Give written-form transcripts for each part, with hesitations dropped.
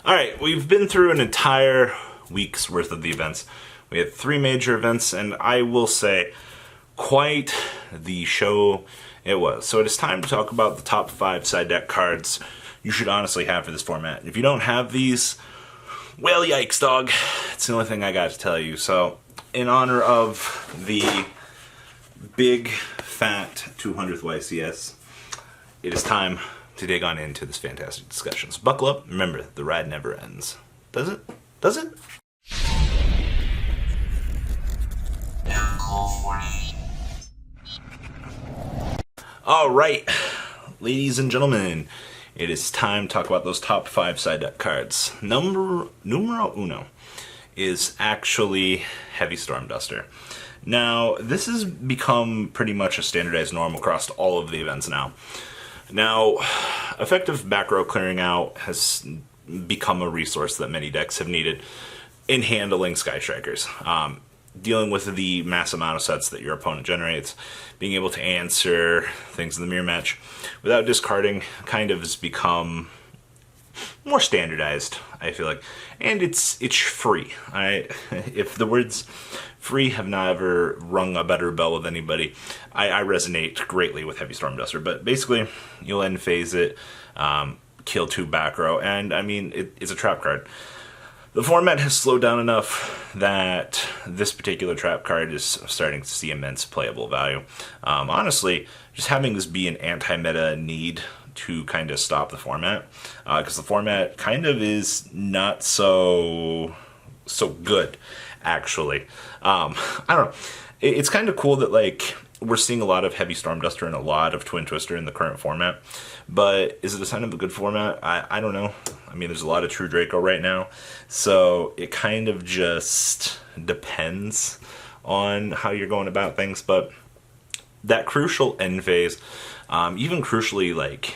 Alright, we've been through an entire week's worth of the events. We had 3 major events, and I will say, quite the show it was. So it is time to talk about the top 5 side deck cards you should honestly have for this format. If you don't have these, well, yikes, dog. It's the only thing I got to tell you. So, in honor of the big, fat 200th YCS, it is time to dig on into this fantastic discussion. So buckle up. Remember, the ride never ends. Does it? Does it? All right, ladies and gentlemen, it is time to talk about those top 5 side deck cards. Numero uno is actually Heavy Stormduster. Now, this has become pretty much a standardized norm across all of the events now. Now, effective back row clearing out has become a resource that many decks have needed in handling Sky Strikers. Dealing with the mass amount of sets that your opponent generates, being able to answer things in the mirror match without discarding kind of has become more standardized, I feel like. And it's free. If the words free have not ever rung a better bell with anybody, I resonate greatly with Heavy Stormduster. But basically, you'll end phase it, kill 2 back row, and I mean, it's a trap card. The format has slowed down enough that this particular trap card is starting to see immense playable value. Honestly, just having this be an anti-meta need to kind of stop the format, because the format kind of is not so good, actually. I don't know. It's kind of cool that, like, we're seeing a lot of Heavy Stormduster and a lot of Twin Twister in the current format, but is it a sign of a good format? I don't know. I mean, there's a lot of True Draco right now, so it kind of just depends on how you're going about things, but that crucial end phase, even crucially, like,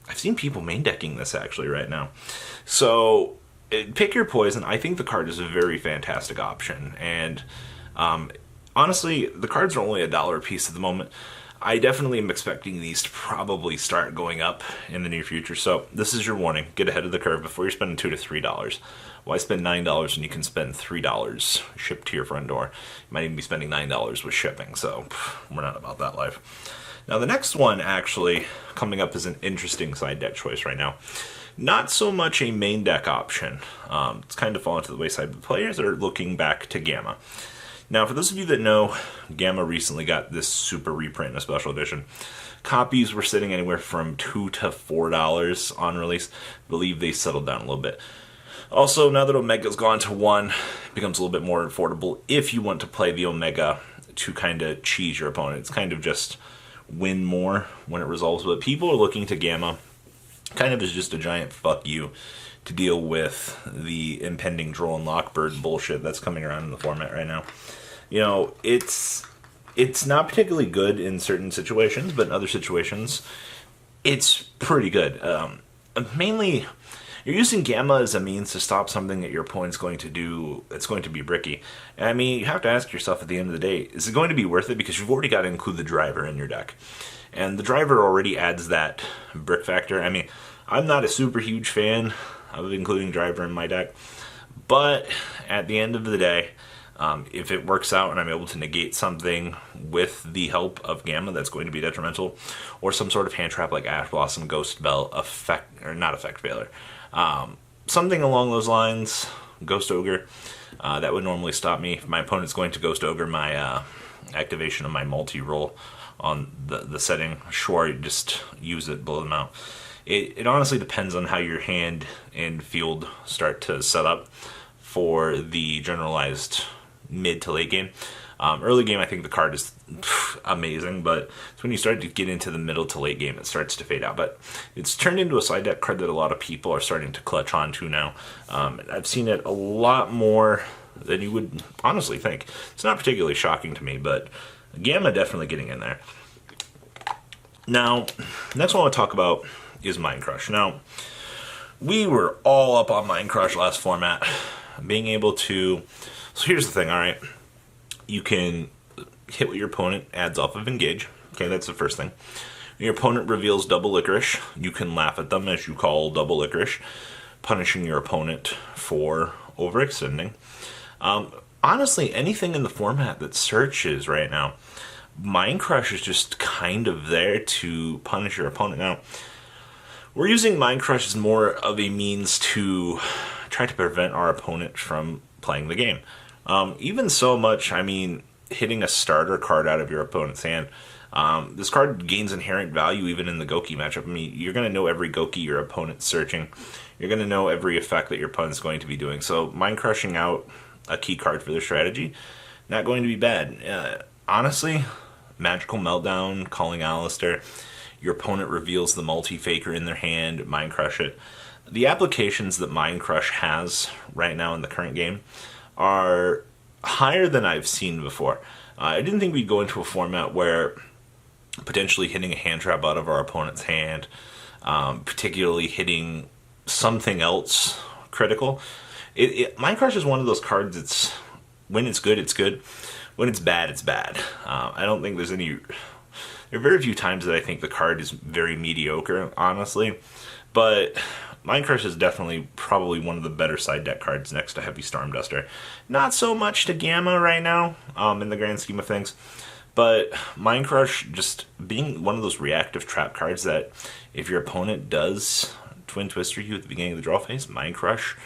I've seen people main decking this actually right now. So, pick your poison. I think the card is a very fantastic option, and honestly, the cards are only $1 a piece at the moment. I definitely am expecting these to probably start going up in the near future. So this is your warning. Get ahead of the curve before you're spending $2 to $3. Why spend $9 when you can spend $3 shipped to your front door? You might even be spending $9 with shipping. So we're not about that life. Now the next one actually coming up is an interesting side deck choice right now. Not so much a main deck option. It's kind of fallen to the wayside, but players are looking back to Gamma. Now, for those of you that know, Gamma recently got this super reprint in a special edition. Copies were sitting anywhere from $2 to $4 on release. I believe they settled down a little bit. Also, now that Omega's gone to 1, it becomes a little bit more affordable if you want to play the Omega to kind of cheese your opponent. It's kind of just win more when it resolves. But people are looking to Gamma kind of as just a giant fuck you to deal with the impending Droll and Lockbird bullshit that's coming around in the format right now. You know, it's not particularly good in certain situations, but in other situations, it's pretty good. Mainly, you're using Gamma as a means to stop something that your opponent's going to do that's going to be bricky. And I mean, you have to ask yourself at the end of the day, is it going to be worth it? Because you've already got to include the driver in your deck. And the driver already adds that brick factor. I mean, I'm not a super huge fan of including driver in my deck, but at the end of the day, if it works out and I'm able to negate something with the help of Gamma that's going to be detrimental, or some sort of hand trap like Ash Blossom, Ghost Bell, effect, or not effect failure, something along those lines, Ghost Ogre, that would normally stop me. If my opponent's going to Ghost Ogre my activation of my multi-roll on the setting, sure, you just use it, blow them out. It honestly depends on how your hand and field start to set up for the generalized mid to late game. Early game, I think the card is amazing, but it's when you start to get into the middle to late game it starts to fade out. But it's turned into a side deck card that a lot of people are starting to clutch onto now. I've seen it a lot more than you would honestly think. It's not particularly shocking to me, but Gamma definitely getting in there. Now, next one I want to talk about is Mind Crush. Now, we were all up on Mind Crush last format. Being able to... So here's the thing, alright? You can hit what your opponent adds off of Engage. Okay, that's the first thing. When your opponent reveals double Licorice, you can laugh at them as you call double Licorice. punishing your opponent for overextending. Honestly, anything in the format that searches right now, Mind Crush is just kind of there to punish your opponent. Now, we're using Mind Crush as more of a means to try to prevent our opponent from playing the game. Even so much, I mean, hitting a starter card out of your opponent's hand. This card gains inherent value even in the Goki matchup. I mean, you're going to know every Goki your opponent's searching. You're going to know every effect that your opponent's going to be doing. So Mind Crushing out a key card for their strategy, not going to be bad. Honestly, Magical Meltdown, calling Alistair, your opponent reveals the multi-faker in their hand, Mind Crush it. The applications that Mind Crush has right now in the current game are higher than I've seen before. I didn't think we'd go into a format where potentially hitting a hand trap out of our opponent's hand, particularly hitting something else critical. Mind Crush is one of those cards that's, when it's good, it's good. When it's bad, it's bad. I don't think there's any... There are very few times that I think the card is very mediocre, honestly. But Mind Crush is definitely probably one of the better side deck cards next to Heavy Storm Duster. Not so much to Gamma right now, in the grand scheme of things. But Mind Crush just being one of those reactive trap cards that if your opponent does Twin Twister you at the beginning of the draw phase, Mind Crush,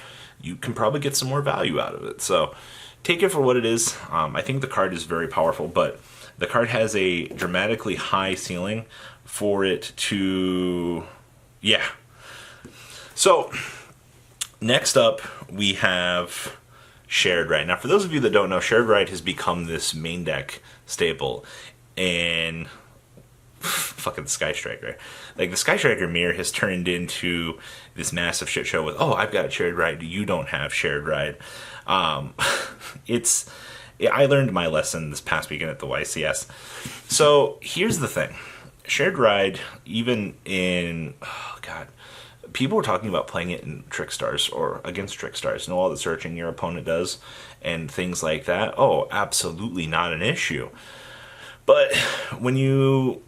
you can probably get some more value out of it. So take it for what it is. I think the card is very powerful, but the card has a dramatically high ceiling for it to... Yeah. So, next up, we have Shared Ride. Now, for those of you that don't know, Shared Ride has become this main deck staple in fucking Sky Striker. Like, the Sky Striker mirror has turned into this massive shit show with, oh, I've got Shared Ride, you don't have Shared Ride. I learned my lesson this past weekend at the YCS. So, here's the thing. Shared Ride, even in... Oh, God. People were talking about playing it in Trickstars or against Trickstars. Know all the searching your opponent does and things like that. Oh, absolutely not an issue. But when you...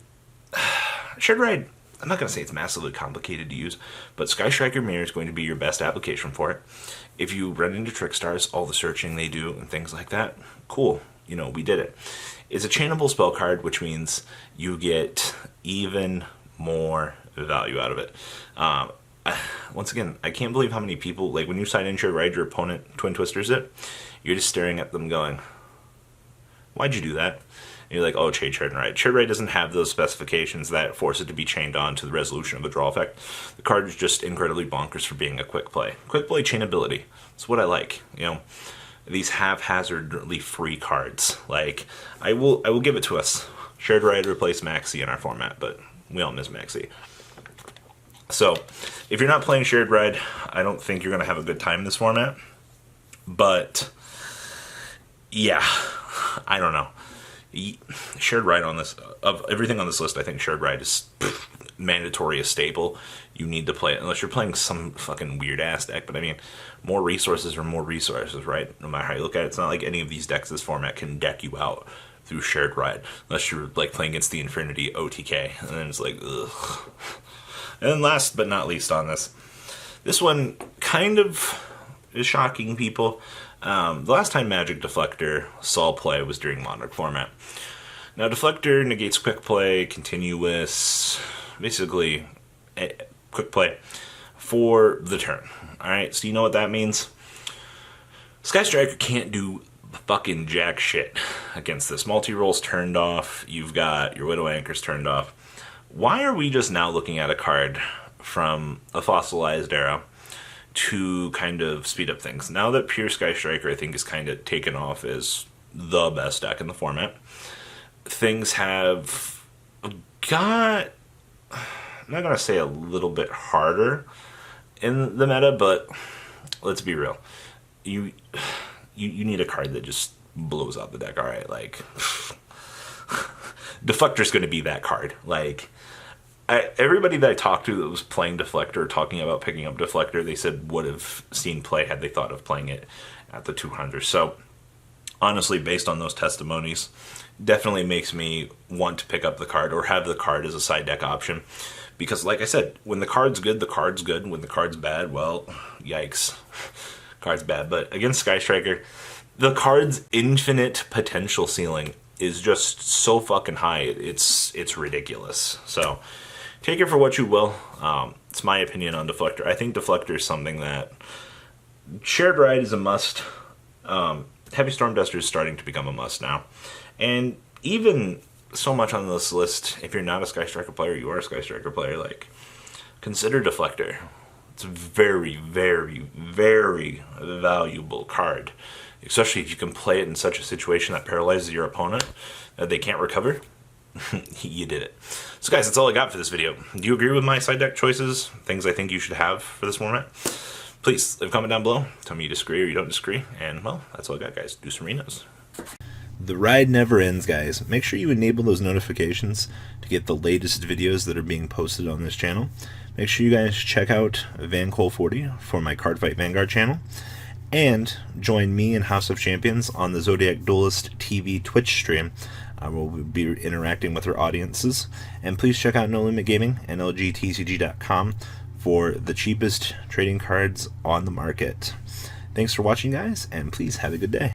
Shared Ride, I'm not going to say it's massively complicated to use, but Sky Striker Mirror is going to be your best application for it. If you run into Trickstars, all the searching they do and things like that, cool. You know, we did it. It's a chainable spell card, which means you get even more value out of it. Once again, I can't believe how many people, like when you side in Shared Ride, your opponent Twin Twisters it, you're just staring at them going, why'd you do that? And you're like, oh, chain Shared Ride. Shared Ride doesn't have those specifications that force it to be chained on to the resolution of a draw effect. The card is just incredibly bonkers for being a quick play. Quick play chainability. That's what I like. You know, these haphazardly free cards. Like, I will give it to us. Shared Ride replaced Maxi in our format, but we all miss Maxi. So, if you're not playing Shared Ride, I don't think you're going to have a good time in this format. But, yeah, I don't know. Shared Ride on this, of everything on this list, I think Shared Ride is mandatory, a staple. You need to play it, unless you're playing some fucking weird-ass deck. But, I mean, more resources are more resources, right? No matter how you look at it, it's not like any of these decks this format can deck you out through Shared Ride. Unless you're, like, playing against the Infinity OTK. And then it's like, ugh. And then last but not least on this one kind of is shocking people. The last time Magic Deflector saw play was during Monarch format. Now, Deflector negates quick play, continuous, basically quick play for the turn. Alright, so you know what that means? Sky Striker can't do fucking jack shit against this. Multi-roll's turned off, you've got your Widow Anchors turned off. Why are we just now looking at a card from a fossilized era to kind of speed up things? Now that Pure Sky Striker, I think, is kind of taken off as the best deck in the format, things have got, I'm not going to say a little bit harder in the meta, but let's be real. You need a card that just blows out the deck, alright? Like, Deflector's going to be that card. Like, everybody that I talked to that was playing Deflector, talking about picking up Deflector, they said would have seen play had they thought of playing it at the 200. So, honestly, based on those testimonies, definitely makes me want to pick up the card or have the card as a side deck option. Because like I said, when the card's good, the card's good. When the card's bad, well, yikes. Card's bad. But against Sky Striker, the card's infinite potential ceiling is just so fucking high. It's ridiculous. So take it for what you will. It's my opinion on Deflector. I think Deflector is something that Shared Ride is a must. Heavy Storm Duster is starting to become a must now. And even so much on this list, if you're not a Sky Striker player, you are a Sky Striker player, like, consider Deflector. It's a very, very, very valuable card. Especially if you can play it in such a situation that paralyzes your opponent, that they can't recover. You did it. So guys, that's all I got for this video. Do you agree with my side deck choices? Things I think you should have for this format? Please leave a comment down below. Tell me you disagree or you don't disagree. And, well, that's all I got, guys. Do some Renos. The ride never ends, guys. Make sure you enable those notifications to get the latest videos that are being posted on this channel. Make sure you guys check out VanCole40 for my Cardfight Vanguard channel. And join me and House of Champions on the Zodiac Duelist TV Twitch stream. We'll be interacting with our audiences. And please check out No Limit Gaming and LGTCG.com for the cheapest trading cards on the market. Thanks for watching, guys, and please have a good day.